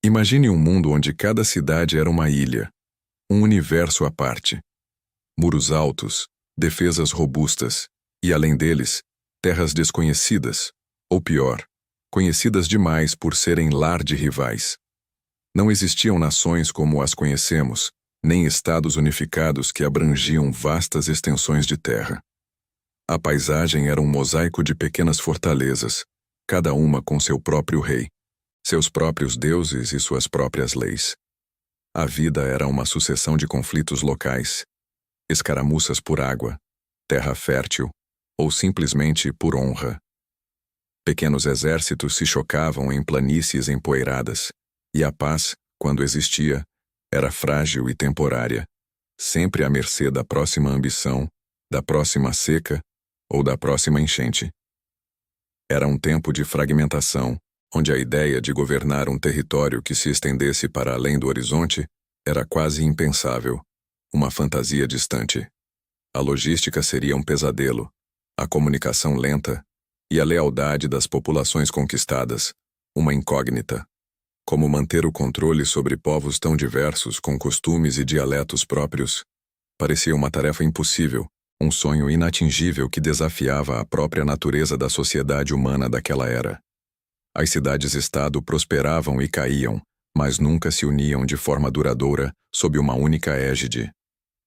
Imagine um mundo onde cada cidade era uma ilha, um universo à parte. Muros altos, defesas robustas, e além deles, terras desconhecidas, ou pior, conhecidas demais por serem lar de rivais. Não existiam nações como as conhecemos, nem estados unificados que abrangiam vastas extensões de terra. A paisagem era um mosaico de pequenas fortalezas, cada uma com seu próprio rei, seus próprios deuses e suas próprias leis. A vida era uma sucessão de conflitos locais, escaramuças por água, terra fértil, ou simplesmente por honra. Pequenos exércitos se chocavam em planícies empoeiradas, e a paz, quando existia, era frágil e temporária, sempre à mercê da próxima ambição, da próxima seca ou da próxima enchente. Era um tempo de fragmentação, onde a ideia de governar um território que se estendesse para além do horizonte era quase impensável, uma fantasia distante. A logística seria um pesadelo, a comunicação lenta e a lealdade das populações conquistadas, uma incógnita. Como manter o controle sobre povos tão diversos com costumes e dialetos próprios? Parecia uma tarefa impossível, um sonho inatingível que desafiava a própria natureza da sociedade humana daquela era. As cidades-estado prosperavam e caíam, mas nunca se uniam de forma duradoura sob uma única égide.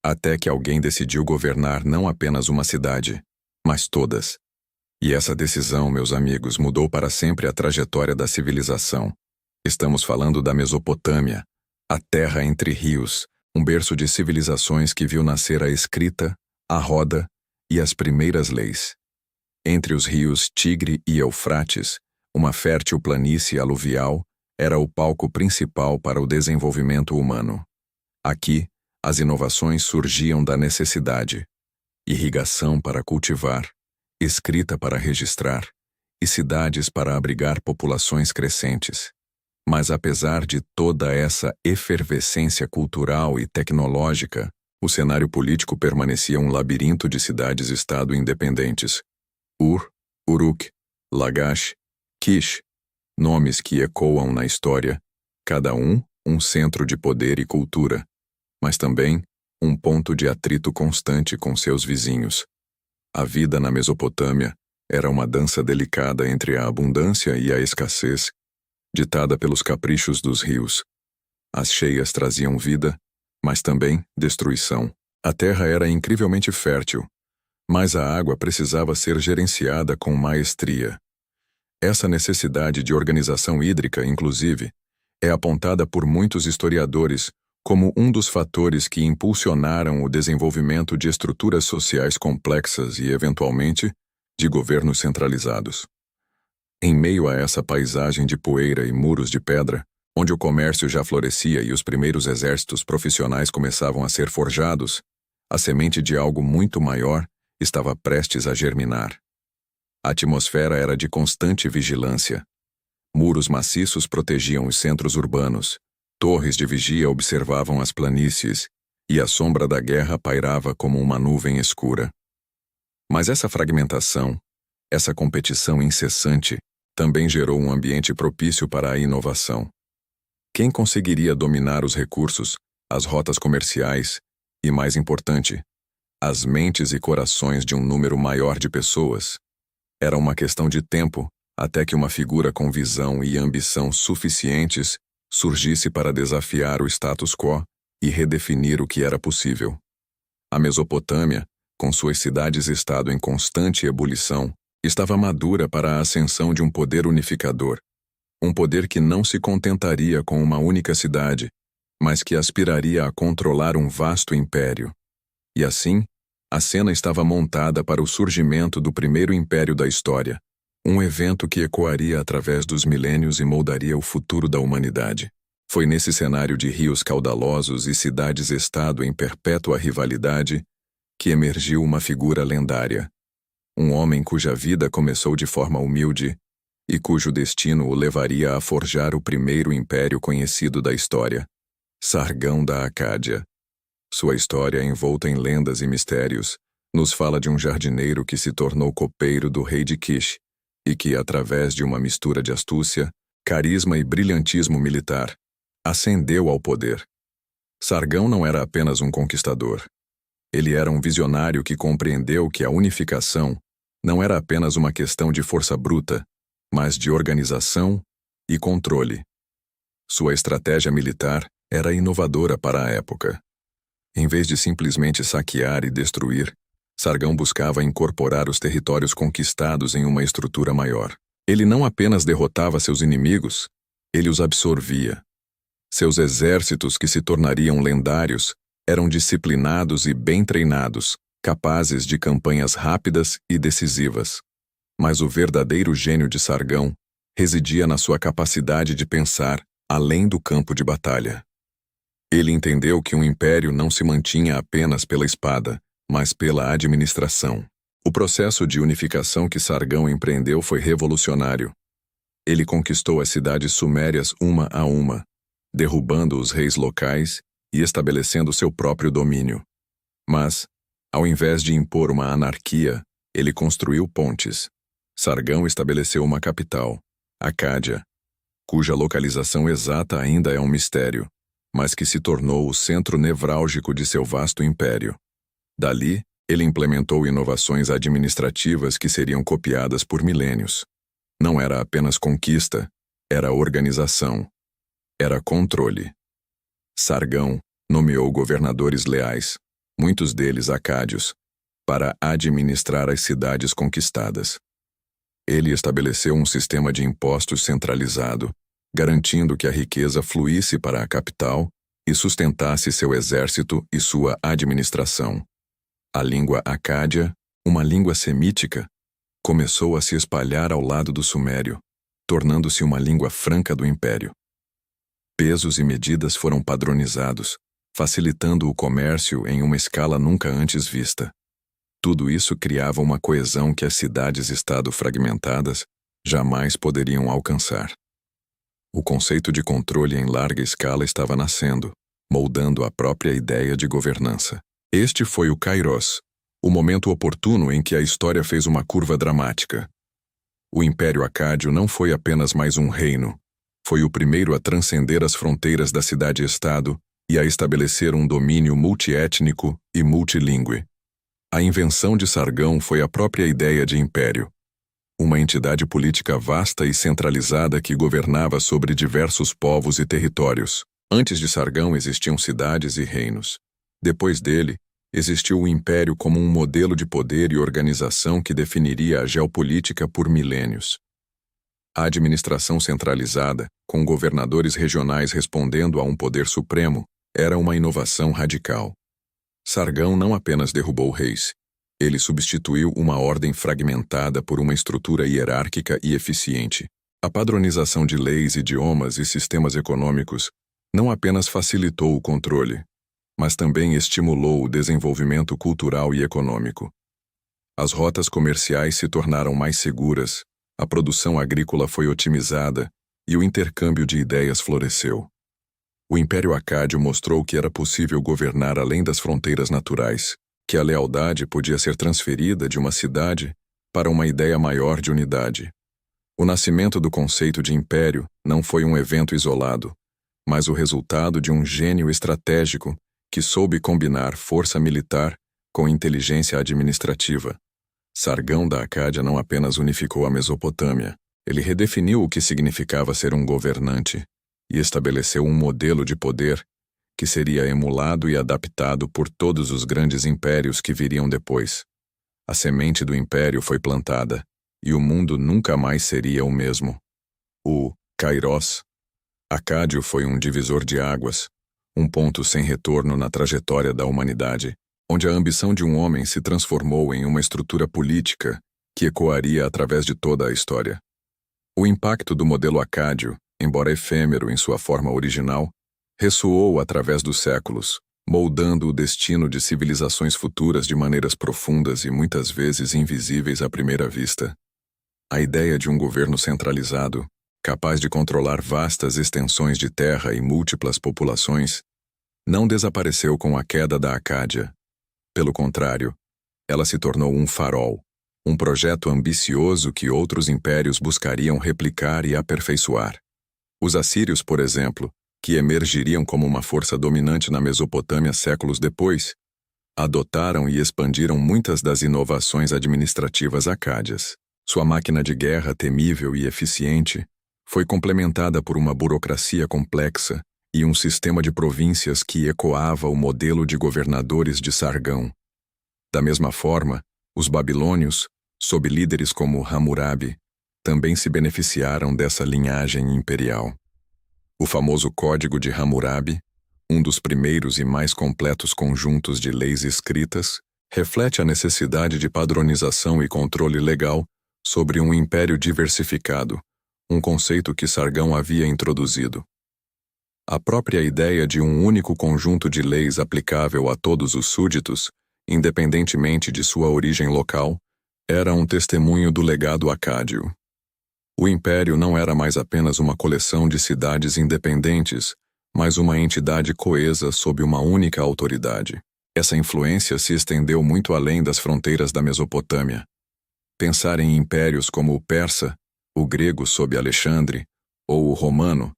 Até que alguém decidiu governar não apenas uma cidade, mas todas. E essa decisão, meus amigos, mudou para sempre a trajetória da civilização. Estamos falando da Mesopotâmia, a terra entre rios, um berço de civilizações que viu nascer a escrita, a roda e as primeiras leis. Entre os rios Tigre e Eufrates, uma fértil planície aluvial era o palco principal para o desenvolvimento humano. Aqui, as inovações surgiam da necessidade: irrigação para cultivar, escrita para registrar e cidades para abrigar populações crescentes. Mas apesar de toda essa efervescência cultural e tecnológica, o cenário político permanecia um labirinto de cidades-estado independentes. Ur, Uruk, Lagash, Kish, nomes que ecoam na história, cada um centro de poder e cultura, mas também um ponto de atrito constante com seus vizinhos. A vida na Mesopotâmia era uma dança delicada entre a abundância e a escassez, ditada pelos caprichos dos rios. As cheias traziam vida, mas também destruição. A terra era incrivelmente fértil, mas a água precisava ser gerenciada com maestria. Essa necessidade de organização hídrica, inclusive, é apontada por muitos historiadores como um dos fatores que impulsionaram o desenvolvimento de estruturas sociais complexas e, eventualmente, de governos centralizados. Em meio a essa paisagem de poeira e muros de pedra, onde o comércio já florescia e os primeiros exércitos profissionais começavam a ser forjados, a semente de algo muito maior estava prestes a germinar. A atmosfera era de constante vigilância. Muros maciços protegiam os centros urbanos, torres de vigia observavam as planícies, e a sombra da guerra pairava como uma nuvem escura. Mas essa fragmentação, essa competição incessante, também gerou um ambiente propício para a inovação. Quem conseguiria dominar os recursos, as rotas comerciais e, mais importante, as mentes e corações de um número maior de pessoas? Era uma questão de tempo até que uma figura com visão e ambição suficientes surgisse para desafiar o status quo e redefinir o que era possível. A Mesopotâmia, com suas cidades-estado em constante ebulição, estava madura para a ascensão de um poder unificador, um poder que não se contentaria com uma única cidade, mas que aspiraria a controlar um vasto império. E assim, a cena estava montada para o surgimento do primeiro império da história, um evento que ecoaria através dos milênios e moldaria o futuro da humanidade. Foi nesse cenário de rios caudalosos e cidades-estado em perpétua rivalidade que emergiu uma figura lendária. Um homem cuja vida começou de forma humilde e cujo destino o levaria a forjar o primeiro império conhecido da história, Sargão da Acádia. Sua história, envolta em lendas e mistérios, nos fala de um jardineiro que se tornou copeiro do rei de Kish e que, através de uma mistura de astúcia, carisma e brilhantismo militar, ascendeu ao poder. Sargão não era apenas um conquistador. Ele era um visionário que compreendeu que a unificação não era apenas uma questão de força bruta, mas de organização e controle. Sua estratégia militar era inovadora para a época. Em vez de simplesmente saquear e destruir, Sargão buscava incorporar os territórios conquistados em uma estrutura maior. Ele não apenas derrotava seus inimigos, ele os absorvia. Seus exércitos, que se tornariam lendários, eram disciplinados e bem treinados, capazes de campanhas rápidas e decisivas. Mas o verdadeiro gênio de Sargão residia na sua capacidade de pensar além do campo de batalha. Ele entendeu que um império não se mantinha apenas pela espada, mas pela administração. O processo de unificação que Sargão empreendeu foi revolucionário. Ele conquistou as cidades sumérias uma a uma, derrubando os reis locais e estabelecendo seu próprio domínio. Mas, ao invés de impor uma anarquia, ele construiu pontes. Sargão estabeleceu uma capital, Acádia, cuja localização exata ainda é um mistério, mas que se tornou o centro nevrálgico de seu vasto império. Dali, ele implementou inovações administrativas que seriam copiadas por milênios. Não era apenas conquista, era organização. Era controle. Sargão nomeou governadores leais, muitos deles acádios, para administrar as cidades conquistadas. Ele estabeleceu um sistema de impostos centralizado, garantindo que a riqueza fluísse para a capital e sustentasse seu exército e sua administração. A língua acádia, uma língua semítica, começou a se espalhar ao lado do sumério, tornando-se uma língua franca do império. Pesos e medidas foram padronizados, facilitando o comércio em uma escala nunca antes vista. Tudo isso criava uma coesão que as cidades-estado fragmentadas jamais poderiam alcançar. O conceito de controle em larga escala estava nascendo, moldando a própria ideia de governança. Este foi o Kairos, o momento oportuno em que a história fez uma curva dramática. O Império Acádio não foi apenas mais um reino, foi o primeiro a transcender as fronteiras da cidade-estado e a estabelecer um domínio multiétnico e multilingüe. A invenção de Sargão foi a própria ideia de império. Uma entidade política vasta e centralizada que governava sobre diversos povos e territórios. Antes de Sargão existiam cidades e reinos. Depois dele, existiu o império como um modelo de poder e organização que definiria a geopolítica por milênios. A administração centralizada, com governadores regionais respondendo a um poder supremo, era uma inovação radical. Sargão não apenas derrubou reis, ele substituiu uma ordem fragmentada por uma estrutura hierárquica e eficiente. A padronização de leis, idiomas e sistemas econômicos não apenas facilitou o controle, mas também estimulou o desenvolvimento cultural e econômico. As rotas comerciais se tornaram mais seguras, a produção agrícola foi otimizada e o intercâmbio de ideias floresceu. O Império Acádio mostrou que era possível governar além das fronteiras naturais, que a lealdade podia ser transferida de uma cidade para uma ideia maior de unidade. O nascimento do conceito de império não foi um evento isolado, mas o resultado de um gênio estratégico que soube combinar força militar com inteligência administrativa. Sargão da Acádia não apenas unificou a Mesopotâmia, ele redefiniu o que significava ser um governante e estabeleceu um modelo de poder que seria emulado e adaptado por todos os grandes impérios que viriam depois. A semente do império foi plantada e o mundo nunca mais seria o mesmo. O Kairos Acádio foi um divisor de águas, um ponto sem retorno na trajetória da humanidade, onde a ambição de um homem se transformou em uma estrutura política que ecoaria através de toda a história. O impacto do modelo acádio, embora efêmero em sua forma original, ressoou através dos séculos, moldando o destino de civilizações futuras de maneiras profundas e muitas vezes invisíveis à primeira vista. A ideia de um governo centralizado, capaz de controlar vastas extensões de terra e múltiplas populações, não desapareceu com a queda da Acádia. Pelo contrário, ela se tornou um farol, um projeto ambicioso que outros impérios buscariam replicar e aperfeiçoar. Os assírios, por exemplo, que emergiriam como uma força dominante na Mesopotâmia séculos depois, adotaram e expandiram muitas das inovações administrativas acádias. Sua máquina de guerra temível e eficiente foi complementada por uma burocracia complexa e um sistema de províncias que ecoava o modelo de governadores de Sargão. Da mesma forma, os babilônios, sob líderes como Hammurabi, também se beneficiaram dessa linhagem imperial. O famoso Código de Hammurabi, um dos primeiros e mais completos conjuntos de leis escritas, reflete a necessidade de padronização e controle legal sobre um império diversificado, um conceito que Sargão havia introduzido. A própria ideia de um único conjunto de leis aplicável a todos os súditos, independentemente de sua origem local, era um testemunho do legado acádio. O império não era mais apenas uma coleção de cidades independentes, mas uma entidade coesa sob uma única autoridade. Essa influência se estendeu muito além das fronteiras da Mesopotâmia. Pensar em impérios como o persa, o grego sob Alexandre, ou o romano,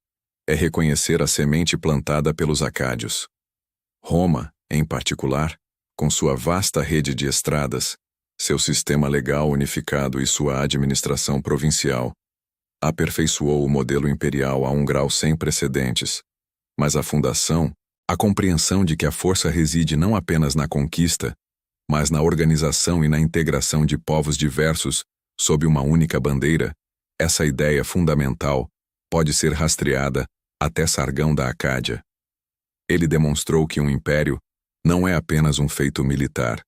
é reconhecer a semente plantada pelos acádios. Roma, em particular, com sua vasta rede de estradas, seu sistema legal unificado e sua administração provincial, aperfeiçoou o modelo imperial a um grau sem precedentes. Mas a fundação, a compreensão de que a força reside não apenas na conquista, mas na organização e na integração de povos diversos sob uma única bandeira, essa ideia fundamental pode ser rastreada até Sargão da Acádia. Ele demonstrou que um império não é apenas um feito militar,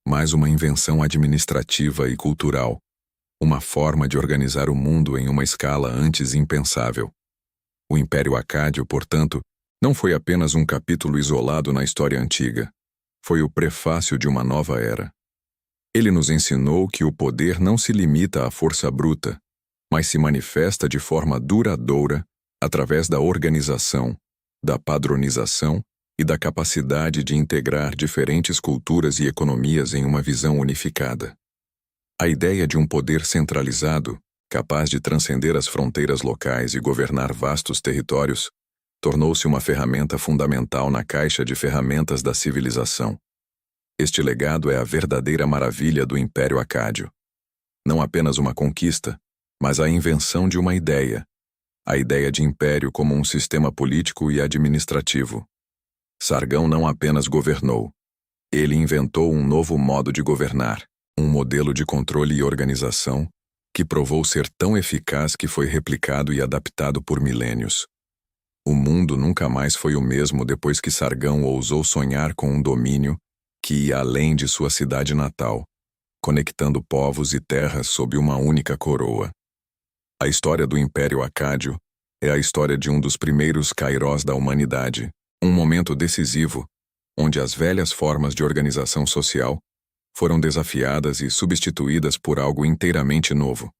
mas uma invenção administrativa e cultural, uma forma de organizar o mundo em uma escala antes impensável. O Império Acádio, portanto, não foi apenas um capítulo isolado na história antiga. Foi o prefácio de uma nova era. Ele nos ensinou que o poder não se limita à força bruta, mas se manifesta de forma duradoura através da organização, da padronização e da capacidade de integrar diferentes culturas e economias em uma visão unificada. A ideia de um poder centralizado, capaz de transcender as fronteiras locais e governar vastos territórios, tornou-se uma ferramenta fundamental na caixa de ferramentas da civilização. Este legado é a verdadeira maravilha do Império Acádio. Não apenas uma conquista, mas a invenção de uma ideia, a ideia de império como um sistema político e administrativo. Sargão não apenas governou, ele inventou um novo modo de governar, um modelo de controle e organização que provou ser tão eficaz que foi replicado e adaptado por milênios. O mundo nunca mais foi o mesmo depois que Sargão ousou sonhar com um domínio que ia além de sua cidade natal, conectando povos e terras sob uma única coroa. A história do Império Acádio é a história de um dos primeiros kairós da humanidade, um momento decisivo, onde as velhas formas de organização social foram desafiadas e substituídas por algo inteiramente novo.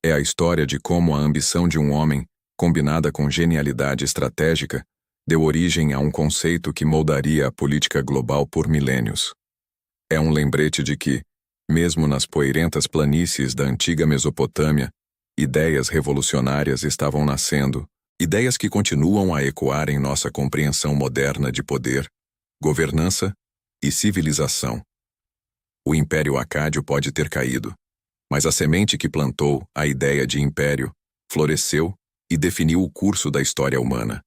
É a história de como a ambição de um homem, combinada com genialidade estratégica, deu origem a um conceito que moldaria a política global por milênios. É um lembrete de que, mesmo nas poeirentas planícies da antiga Mesopotâmia, ideias revolucionárias estavam nascendo, ideias que continuam a ecoar em nossa compreensão moderna de poder, governança e civilização. O Império Acádio pode ter caído, mas a semente que plantou a ideia de império floresceu e definiu o curso da história humana.